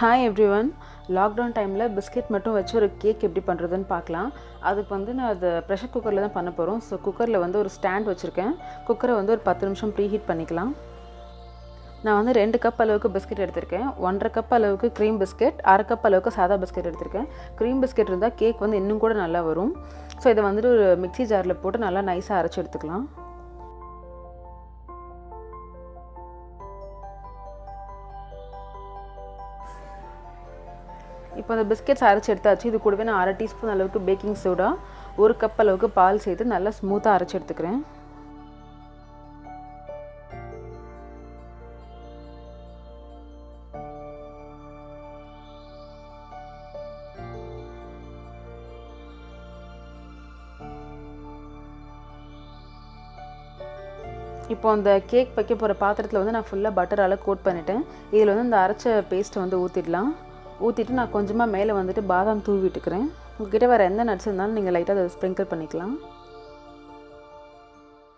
Hi everyone. Lockdown டைமில் biscuit மட்டும் வச்சு ஒரு கேக் எப்படி பண்ணுறதுன்னு பார்க்கலாம். அதுக்கு வந்து நான் அதை ப்ரெஷர் குக்கரில் தான் பண்ண போகிறோம். ஸோ குக்கரில் வந்து ஒரு ஸ்டாண்ட் வச்சுருக்கேன். குக்கரை வந்து ஒரு 10 நிமிஷம் ப்ரீஹீட் பண்ணிக்கலாம். நான் வந்து 2 கப் அளவுக்கு பிஸ்கெட் எடுத்திருக்கேன். 1.5 கப் அளவுக்கு க்ரீம் பிஸ்கெட், 1/2 கப் அளவுக்கு சாதா பிஸ்கெட் எடுத்திருக்கேன். க்ரீம் பிஸ்கெட் இருந்தால் கேக் வந்து இன்னும் கூட நல்லா வரும். ஸோ இதை வந்துட்டு ஒரு மிக்ஸி ஜாரில் போட்டு நல்லா நைஸாக அரைச்சி எடுத்துக்கலாம். இப்போ அந்த பிஸ்கெட்ஸ் அரைச்சி எடுத்தாச்சு. இது கூடவே நான் 1/2 டீஸ்பூன் அளவுக்கு பேக்கிங் சோடா, 1 கப் அளவுக்கு பால் சேர்த்து நல்லா ஸ்மூத்தாக அரைச்சி எடுத்துக்கிறேன். இப்போ அந்த கேக் வைக்க போகிற பாத்திரத்தில் வந்து நான் ஃபுல்லாக பட்டரால் கோட் பண்ணிட்டேன். இதில் வந்து இந்த அரைச்ச பேஸ்ட்டை வந்து ஊற்றிட்டு நான் கொஞ்சமாக மேலே வந்துட்டு பாதாம் தூவி விட்டுக்கிறேன். உங்கள்கிட்ட வேறு எந்த நட்ஸ் இருந்தாலும் நீங்கள் லைட்டாக அதை ஸ்ப்ரிங்கிள் பண்ணிக்கலாம்.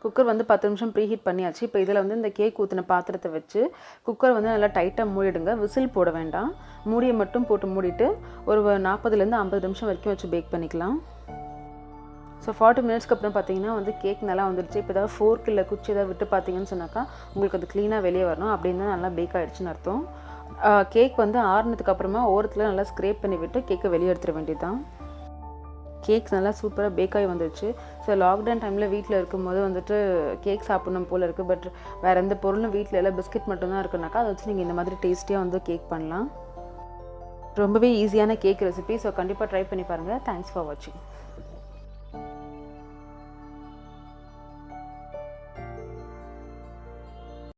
குக்கர் வந்து 10 நிமிஷம் ப்ரீஹீட் பண்ணியாச்சு. இப்போ இதில் வந்து இந்த கேக் ஊற்றின பாத்திரத்தை வச்சு குக்கர் வந்து நல்லா டைட்டாக மூடிடுங்க. விசில் போட வேண்டாம். மூடியை மட்டும் போட்டு மூடிட்டு ஒரு 40லேருந்து 50 நிமிஷம் வரைக்கும் வச்சு பேக் பண்ணிக்கலாம். ஸோ 40 மினிட்ஸ்க்கு அப்புறம் பார்த்தீங்கன்னா வந்து கேக் நல்லா வந்துடுச்சு. இப்போ ஏதாவது ஃபோர்க் இல்லை குச்சி ஏதாவது விட்டு பார்த்தீங்கன்னு சொன்னாக்கா உங்களுக்கு அது க்ளீனாக வெளியே வரணும். அப்படின்னு நல்லா பேக் ஆகிடுச்சுன்னு அர்த்தம். கேக் வந்து ஆறுனதுக்கு அப்புறமா ஓரத்தில் நல்லா ஸ்க்ரேப் பண்ணி விட்டு கேக்கை வெளியே எடுத்துட வேண்டியது தான். கேக்ஸ் நல்லா சூப்பராக பேக் ஆகி வந்துடுச்சு. ஸோ லாக்டவுன் டைமில் வீட்டில் இருக்கும்போது வந்துட்டு கேக் சாப்பிடணும் போல் இருக்குது. பட் வேறு எந்த பொருளும் வீட்டில் எல்லாம் பிஸ்கெட் மட்டும்தான் இருக்குனாக்கா அதை வச்சு நீங்கள் இந்த மாதிரி டேஸ்டியாக வந்து கேக் பண்ணலாம். ரொம்பவே ஈஸியான கேக் ரெசிபி. ஸோ கண்டிப்பாக ட்ரை பண்ணி பாருங்கள். தேங்க்ஸ் ஃபார் வாட்சிங்.